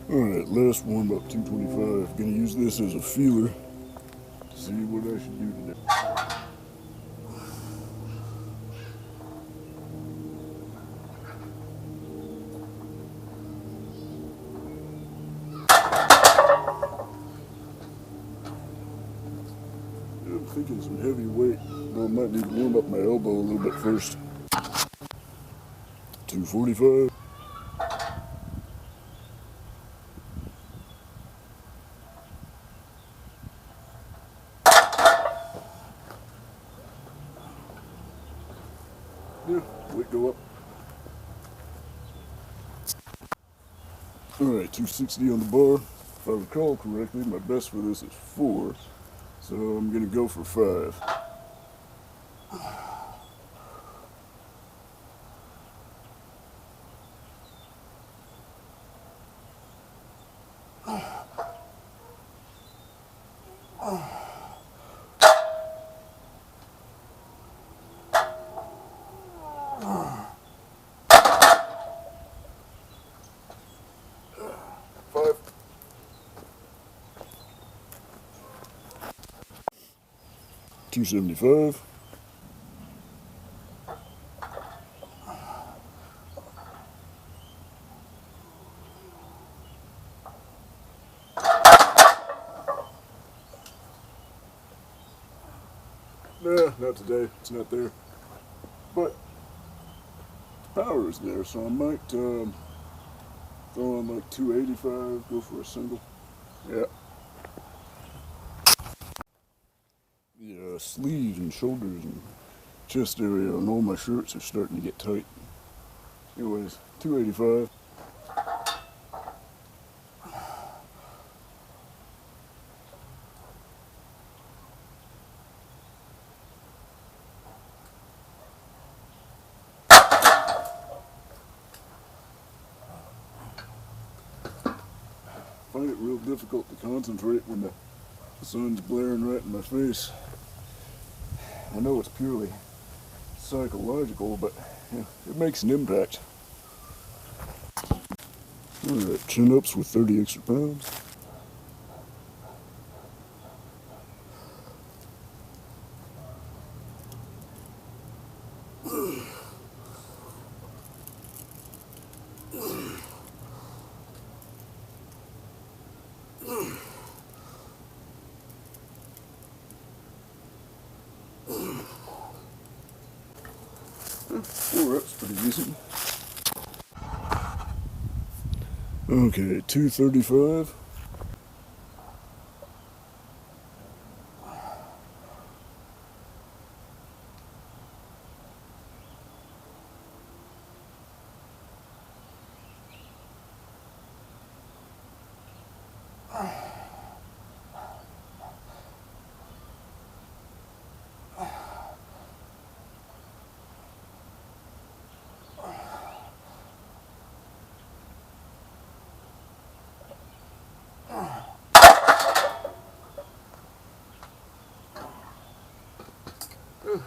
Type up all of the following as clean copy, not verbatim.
Alright, last warm up 225. Gonna use this as a feeler to see what I should do today. I'm thinking some heavy weight, though I might need to warm up my elbow a little bit first. 245. Yeah, weight go up. Alright, 260 on the bar. If I recall correctly, my best for this is 4. So I'm gonna go for 5. Five. 275. Nah, not today. It's not there. But power is there, so I might throw on like 285, go for a single. Yeah. The sleeves and shoulders and chest area on all my shirts are starting to get tight. Anyways, 285. I find it real difficult to concentrate when the sun's blaring right in my face. I know it's purely psychological, but yeah, it makes an impact. Alright, chin-ups with 30 extra pounds. Four reps, pretty decent. Okay, 235.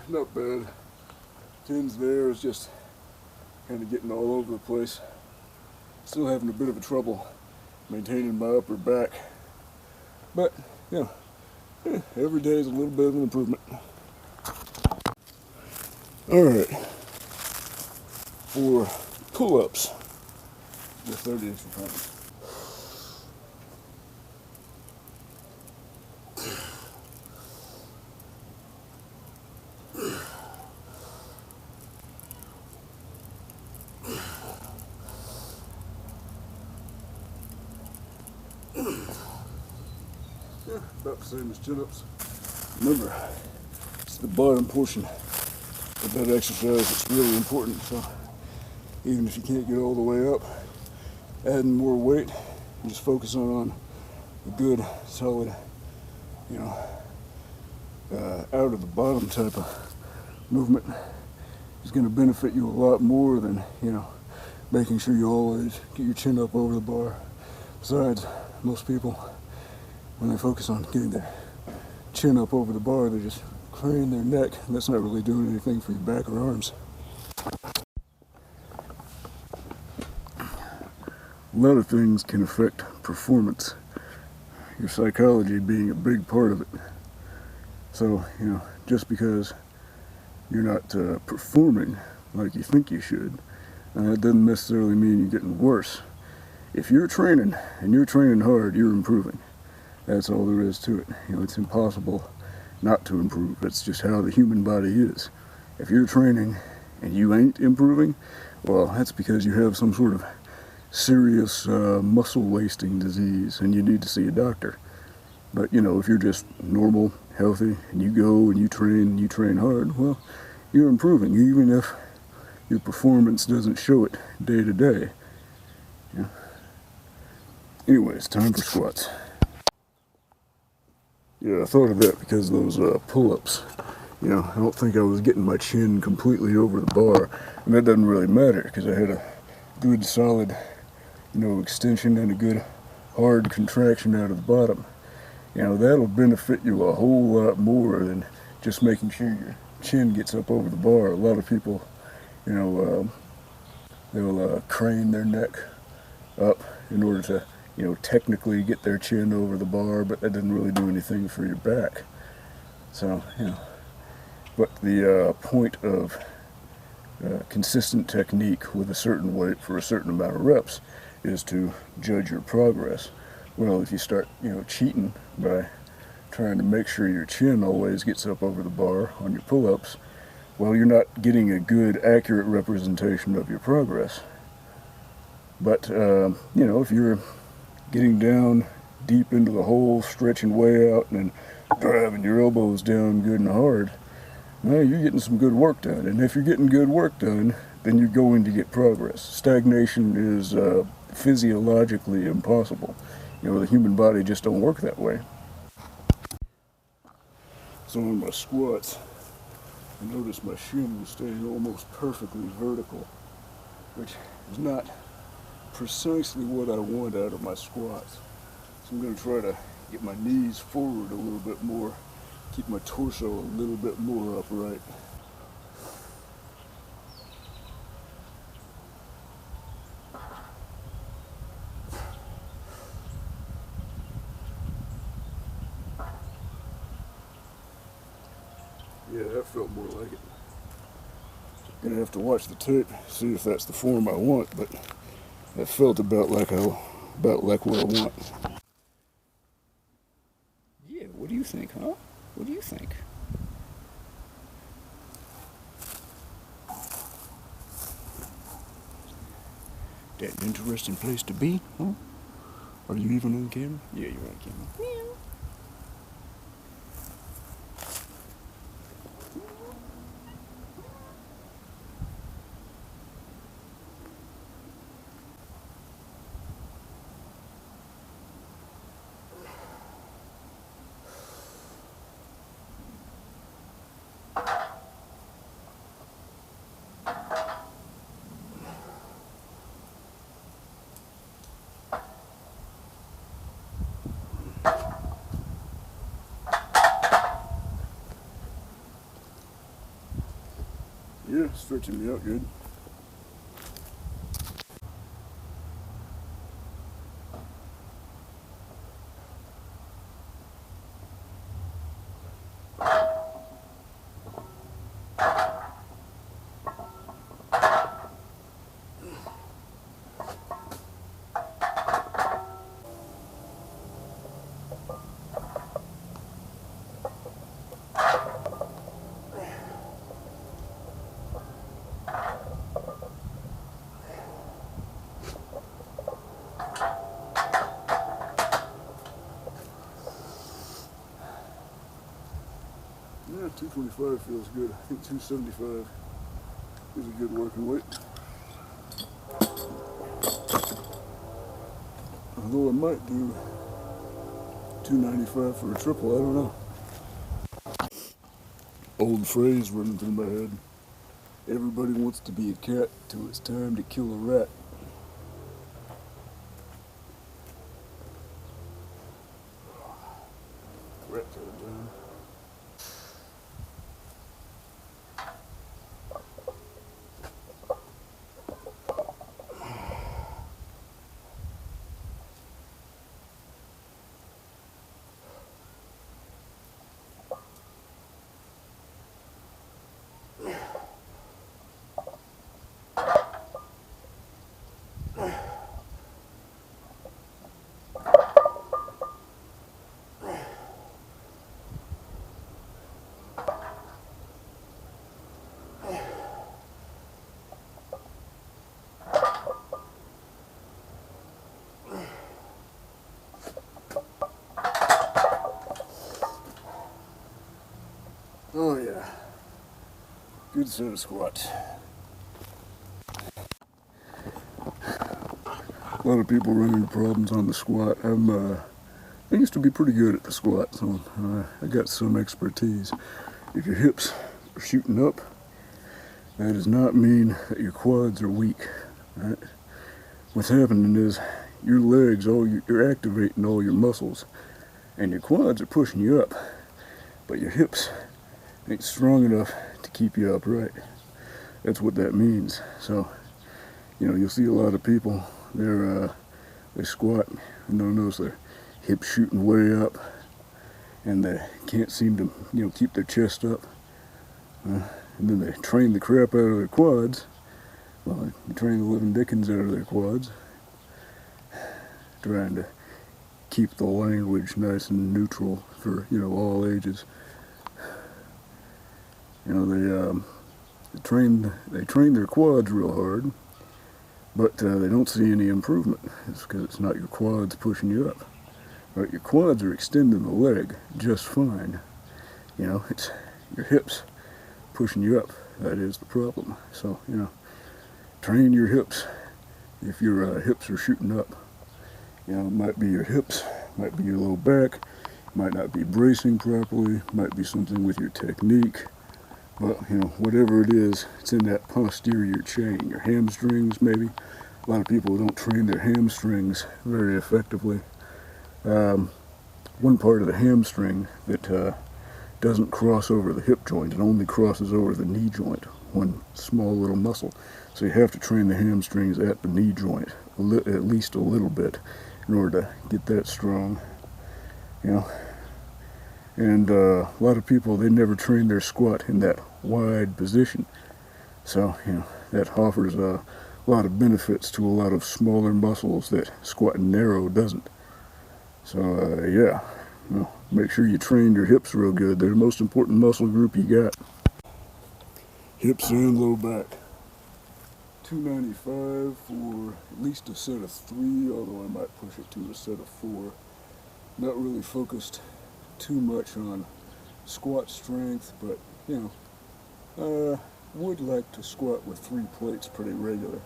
Not bad. 10's there, it's just kind of getting all over the place. Still having a bit of a trouble maintaining my upper back. But, you know, every day is a little bit of an improvement. Alright. For pull-ups with 30 extra pounds. Yeah, about the same as chin-ups. Remember, it's the bottom portion of that exercise that's really important. So even if you can't get all the way up, adding more weight, and just focus on a good, solid, you know, out of the bottom type of movement is going to benefit you a lot more than, you know, making sure you always get your chin up over the bar. Besides, most people, when they focus on getting their chin up over the bar, they just crane their neck, and that's not really doing anything for your back or arms. a lot of things can affect performance, your psychology being a big part of it. So, just because you're not performing like you think you should, that doesn't necessarily mean you're getting worse. If you're training, and you're training hard, you're improving. That's all there is to it. It's impossible not to improve. That's just how the human body is. If you're training and you ain't improving, well, that's because you have some sort of serious muscle wasting disease and you need to see a doctor. But if you're just normal, healthy, and you go and you train hard, well, you're improving, even if your performance doesn't show it day to day. Anyways, time for squats. Yeah, I thought of that because of those pull-ups. I don't think I was getting my chin completely over the bar, and that doesn't really matter because I had a good solid, extension and a good hard contraction out of the bottom. That'll benefit you a whole lot more than just making sure your chin gets up over the bar. A lot of people, they'll crane their neck up in order to, technically get their chin over the bar, but that doesn't really do anything for your back. So, but the point of consistent technique with a certain weight for a certain amount of reps is to judge your progress. Well, if you start, cheating by trying to make sure your chin always gets up over the bar on your pull-ups, well, you're not getting a good, accurate representation of your progress. But, if you're getting down deep into the hole, stretching way out, and then driving your elbows down good and hard, well, you're getting some good work done. And if you're getting good work done, then you're going to get progress. Stagnation is physiologically impossible. The human body just don't work that way. So on my squats, I noticed my shin was staying almost perfectly vertical, which is not precisely what I want out of my squats. So I'm going to try to get my knees forward a little bit more, keep my torso a little bit more upright. Yeah, that felt more like it. Gonna have to watch the tape, see if that's the form I want, but that felt about like what I want. Yeah, what do you think, huh? What do you think? That an interesting place to be, huh? Are you even on camera? Yeah, you're on camera. Meow. Yeah, stretching me out good. Yeah, 225 feels good. I think 275 is a good working weight. Although I might do 295 for a triple, I don't know. Old phrase running through my head. Everybody wants to be a cat till it's time to kill a rat. Rat time. good set of squats. A lot of people run into problems on the squat. I used to be pretty good at the squat, so I got some expertise. If your hips are shooting up, that does not mean that your quads are weak. Right? What's happening is your legs, you're activating all your muscles, and your quads are pushing you up, but your hips ain't strong enough to keep you upright. That's what that means. So, you'll see a lot of people, they squat and don't notice their hips shooting way up, and they can't seem to, keep their chest up. And then they train the crap out of their quads. Well, they train the living dickens out of their quads, trying to keep the language nice and neutral for, all ages. They train their quads real hard, but they don't see any improvement. It's because it's not your quads pushing you up. Right? Your quads are extending the leg just fine. It's your hips pushing you up. That is the problem. So, train your hips if your hips are shooting up. It might be your hips, might be your low back, might not be bracing properly, might be something with your technique. But, whatever it is, it's in that posterior chain. Your hamstrings, maybe. A lot of people don't train their hamstrings very effectively. One part of the hamstring that doesn't cross over the hip joint, it only crosses over the knee joint, one small little muscle. So you have to train the hamstrings at the knee joint, at least a little bit, in order to get that strong. And a lot of people, they never train their squat in that wide position. So, that offers a lot of benefits to a lot of smaller muscles that squatting narrow doesn't. So, make sure you train your hips real good. They're the most important muscle group you got. Hips and low back. 295 for at least a set of 3, although I might push it to a set of 4. Not really focused too much on squat strength, but would like to squat with 3 plates pretty regular.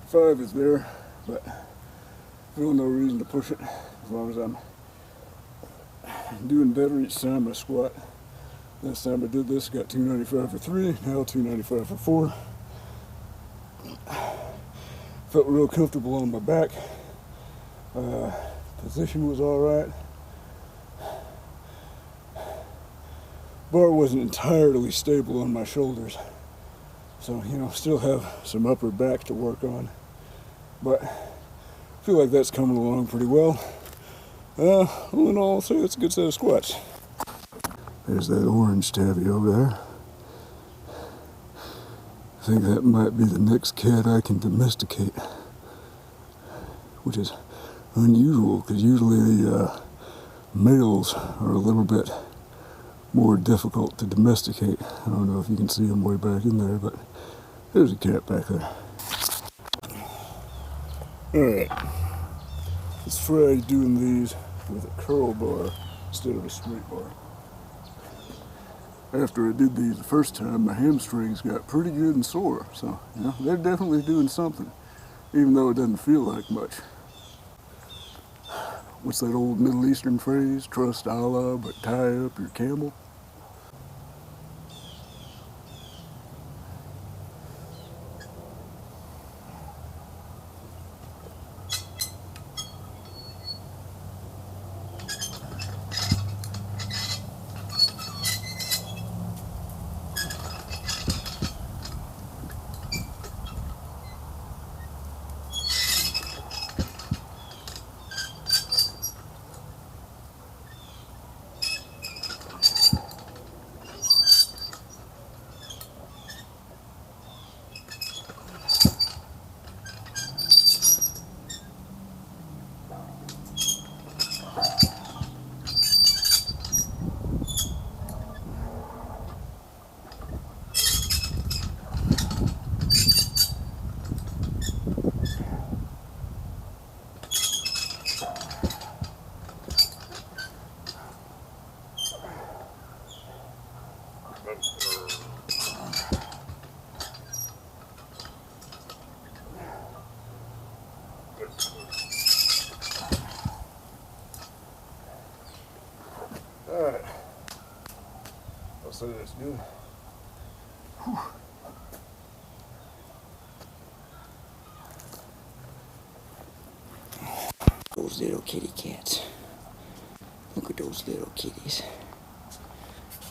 Five is there, but I feel no reason to push it as long as I'm doing better each time I squat. Last time I did this, got 295 for 3, now 295 for 4. Felt real comfortable on my back. Position was alright. Bar wasn't entirely stable on my shoulders. So, still have some upper back to work on. But I feel like that's coming along pretty well. All in all, I'll say it's a good set of squats. There's that orange tabby over there. I think that might be the next cat I can domesticate. Which is unusual, because usually the males are a little bit more difficult to domesticate. I don't know if you can see them way back in there, but there's a cat back there. Alright, let's try doing these with a curl bar instead of a straight bar. After I did these the first time, my hamstrings got pretty good and sore, so they're definitely doing something, even though it doesn't feel like much. What's that old Middle Eastern phrase? Trust Allah, but tie up your camel. say that's good. Those little kitty cats. Look at those little kitties.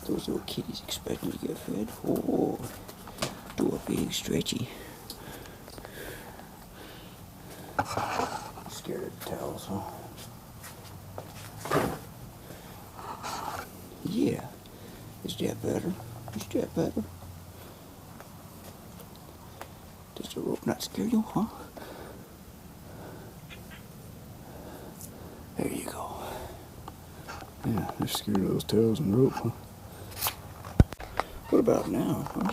Those little kitties expecting to get fed. Oh, do a big stretchy. Scared of the towels, huh? Yeah. Is that better? Is that better? Does the rope not scare you, huh? There you go. Yeah, they're scared of those tails and rope, huh? What about now, huh?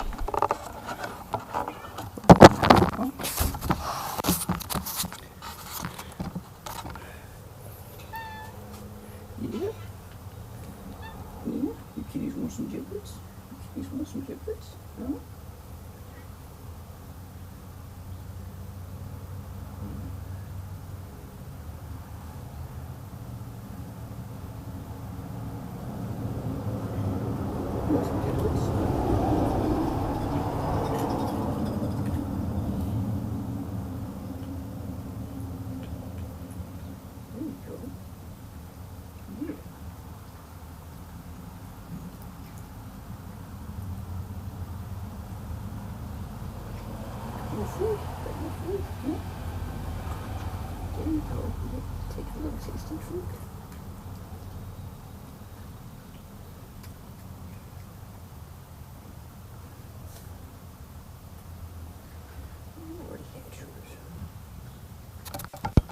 Yeah? Yeah? You kitties want some giblets? You kitties want some giblets? Huh? You want some giblets? There you go. Yeah. More food? Got more food? Yeah. There you go. Take a little taste of food.